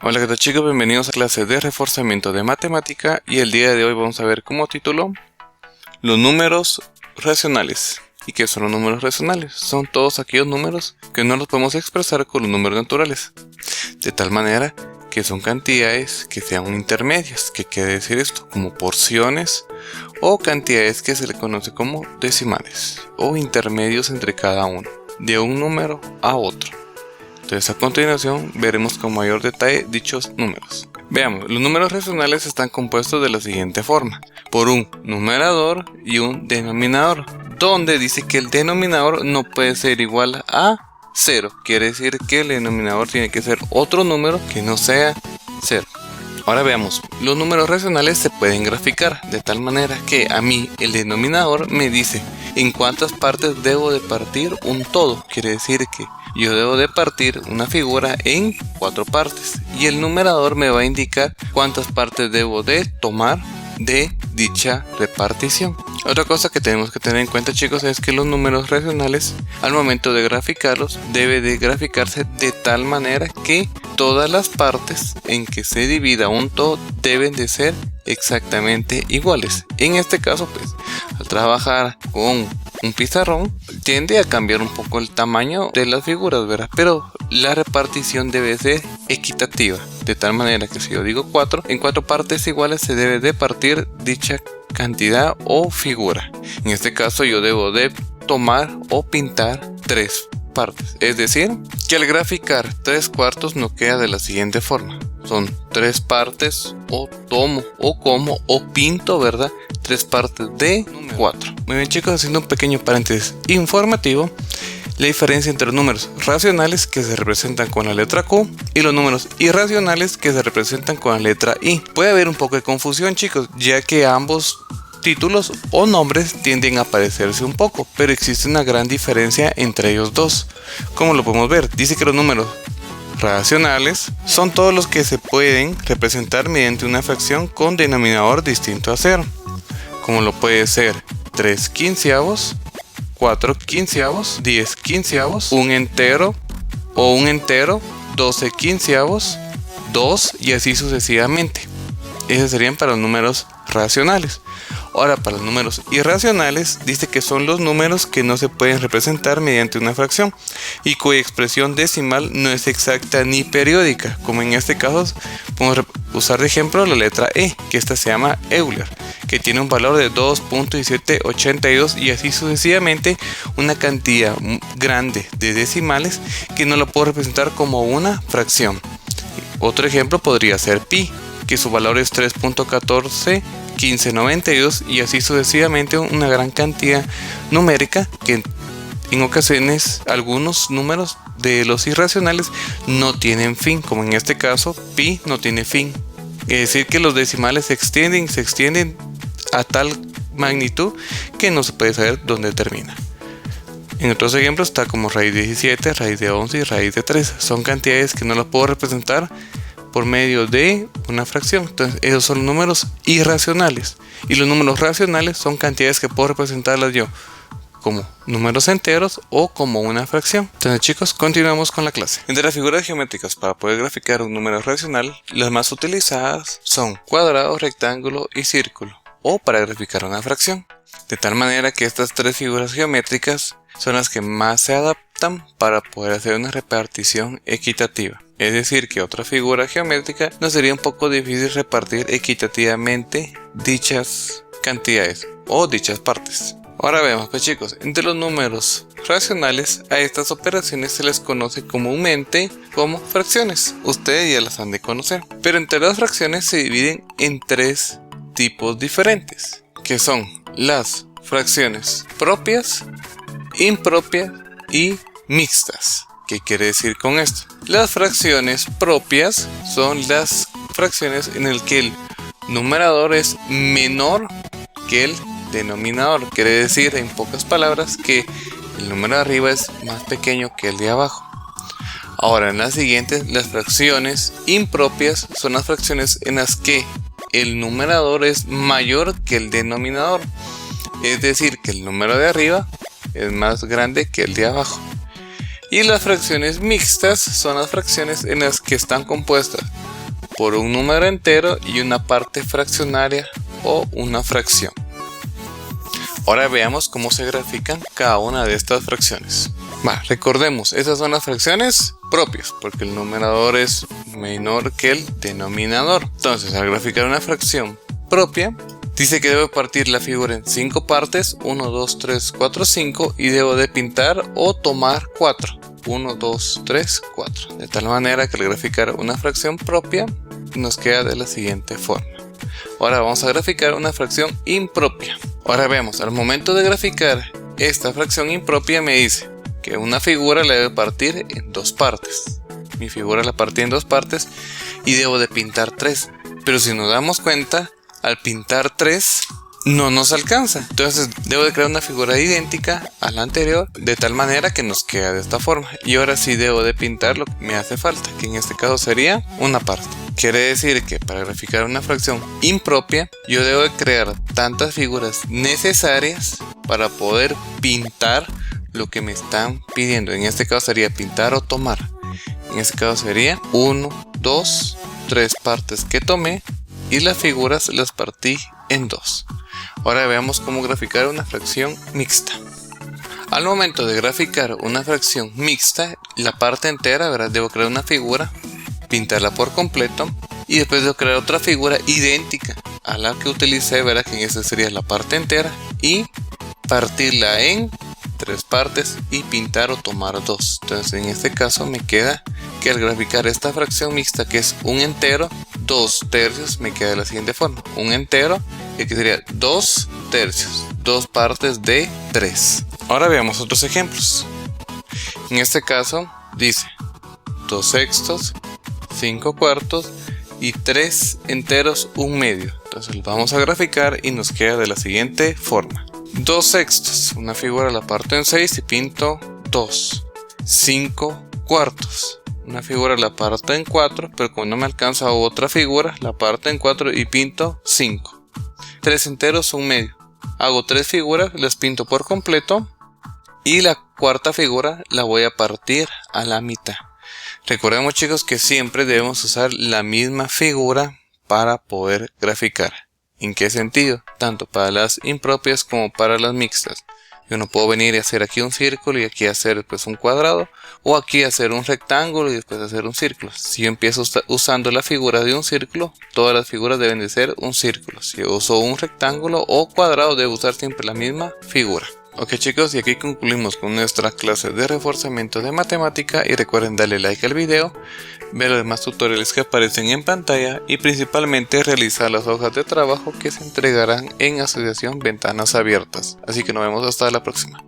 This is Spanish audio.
Hola, ¿qué tal chicos? Bienvenidos a clase de reforzamiento de matemática y el día de hoy vamos a ver como título los números racionales. ¿Y qué son los números racionales? Son todos aquellos números que no los podemos expresar con los números naturales, de tal manera que son cantidades que sean intermedias. ¿Qué quiere decir esto? Como porciones o cantidades que se le conoce como decimales o intermedios entre cada uno, de un número a otro. Entonces a continuación veremos con mayor detalle dichos números. Veamos, los números racionales están compuestos de la siguiente forma: por un numerador y un denominador, donde dice que el denominador no puede ser igual a 0. Quiere decir que el denominador tiene que ser otro número que no sea 0. Ahora veamos, los números racionales se pueden graficar de tal manera que a mí el denominador me dice en cuántas partes debo de partir un todo. Quiere decir que yo debo de partir una figura en 4 partes y el numerador me va a indicar cuántas partes debo de tomar de dicha repartición. Otra cosa que tenemos que tener en cuenta, chicos, es que los números racionales al momento de graficarlos debe de graficarse de tal manera que todas las partes en que se divida un todo deben de ser exactamente iguales. En este caso, pues, al trabajar con un pizarrón tiende a cambiar un poco el tamaño de las figuras, ¿verdad? Pero la repartición debe ser equitativa, de tal manera que si yo digo 4, en 4 partes iguales se debe de partir dicha cantidad o figura. En este caso yo debo de tomar o pintar 3 partes, es decir, que al graficar 3/4 nos queda de la siguiente forma: son 3 partes, o tomo, o como, o pinto, ¿verdad? 3 partes de 4. Muy bien, chicos, haciendo un pequeño paréntesis informativo, la diferencia entre los números racionales que se representan con la letra Q y los números irracionales que se representan con la letra I. Puede haber un poco de confusión, chicos, ya que ambos títulos o nombres tienden a parecerse un poco, pero existe una gran diferencia entre ellos dos. Como lo podemos ver, dice que los números racionales son todos los que se pueden representar mediante una fracción con denominador distinto a 0, como lo puede ser 3 quinceavos, 4 quinceavos, 10 quinceavos, un entero o un entero, 12 quinceavos, 2 y así sucesivamente. Esos serían para los números racionales. Ahora, para los números irracionales, dice que son los números que no se pueden representar mediante una fracción y cuya expresión decimal no es exacta ni periódica, como en este caso podemos usar de ejemplo la letra E, que esta se llama Euler, que tiene un valor de 2.1782 y así sucesivamente, una cantidad grande de decimales que no lo puedo representar como una fracción. Otro ejemplo podría ser pi, que su valor es 3.141592 y así sucesivamente, una gran cantidad numérica que en ocasiones algunos números de los irracionales no tienen fin, como en este caso pi no tiene fin. Es decir, que los decimales se extienden a tal magnitud que no se puede saber dónde termina. En otros ejemplos está como raíz de 17, raíz de 11 y raíz de 13. Son cantidades que no las puedo representar por medio de una fracción. Entonces esos son los números irracionales, y los números racionales son cantidades que puedo representarlas yo como números enteros o como una fracción. Entonces, chicos, continuamos con la clase. Entre las figuras geométricas para poder graficar un número racional, las más utilizadas son cuadrado, rectángulo y círculo, o para graficar una fracción, de tal manera que estas 3 figuras geométricas son las que más se adaptan para poder hacer una repartición equitativa. Es decir, que otra figura geométrica nos sería un poco difícil repartir equitativamente dichas cantidades o dichas partes. Ahora vemos, pues chicos, entre los números racionales a estas operaciones se les conoce comúnmente como fracciones. Ustedes ya las han de conocer. Pero entre las fracciones se dividen en 3 tipos diferentes, que son las fracciones propias, impropias y mixtas. ¿Qué quiere decir con esto? Las fracciones propias son las fracciones en las que el numerador es menor que el denominador. Quiere decir, en pocas palabras, que el número de arriba es más pequeño que el de abajo. Ahora, en las siguientes, las fracciones impropias son las fracciones en las que el numerador es mayor que el denominador. Es decir, que el número de arriba es más grande que el de abajo. Y las fracciones mixtas son las fracciones en las que están compuestas por un número entero y una parte fraccionaria o una fracción. Ahora veamos cómo se grafican cada una de estas fracciones. Recordemos, estas son las fracciones propias, porque el numerador es menor que el denominador. Entonces, al graficar una fracción propia, dice que debo partir la figura en 5 partes, 1, 2, 3, 4, 5, y debo de pintar o tomar 4. 1, 2, 3, 4. De tal manera que al graficar una fracción propia, nos queda de la siguiente forma. Ahora vamos a graficar una fracción impropia. Ahora veamos, al momento de graficar esta fracción impropia me dice que una figura la debo partir en 2 partes. Mi figura la partí en 2 partes y debo de pintar 3. Pero si nos damos cuenta, al pintar 3 no nos alcanza. Entonces debo de crear una figura idéntica a la anterior de tal manera que nos queda de esta forma. Y ahora sí debo de pintar lo que me hace falta, que en este caso sería una parte. Quiere decir que para graficar una fracción impropia, yo debo de crear tantas figuras necesarias para poder pintar lo que me están pidiendo. En este caso sería pintar o tomar. En este caso sería 1, 2, 3 partes que tomé y las figuras las partí en 2. Ahora veamos cómo graficar una fracción mixta. Al momento de graficar una fracción mixta, la parte entera, ¿verdad? Debo crear una figura, pintarla por completo y después debo crear otra figura idéntica a la que utilicé, ¿verdad? Que en esta sería la parte entera, y partirla en 3 partes y pintar o tomar 2. Entonces en este caso me queda que al graficar esta fracción mixta, que es un entero, 2 tercios, me queda de la siguiente forma. Un entero, que sería 2 tercios, 2 partes de 3. Ahora veamos otros ejemplos. En este caso dice 2 sextos, 5 cuartos y 3 enteros, 1 medio. Entonces vamos a graficar y nos queda de la siguiente forma. 2 sextos, una figura la parto en 6 y pinto 2. 5 cuartos, una figura la parto en 4, pero como no me alcanza otra figura, la parto en 4 y pinto 5. 3 enteros, 1 medio. Hago 3 figuras, las pinto por completo y la cuarta figura la voy a partir a la mitad. Recordemos, chicos, que siempre debemos usar la misma figura para poder graficar. ¿En qué sentido? Tanto para las impropias como para las mixtas. Yo no puedo venir y hacer aquí un círculo y aquí hacer pues un cuadrado, o aquí hacer un rectángulo y después hacer un círculo. Si yo empiezo usando la figura de un círculo, todas las figuras deben de ser un círculo. Si yo uso un rectángulo o cuadrado, debo usar siempre la misma figura. Ok, chicos, y aquí concluimos con nuestra clase de reforzamiento de matemática, y recuerden darle like al video, ver los demás tutoriales que aparecen en pantalla y principalmente realizar las hojas de trabajo que se entregarán en asociación Ventanas Abiertas. Así que nos vemos hasta la próxima.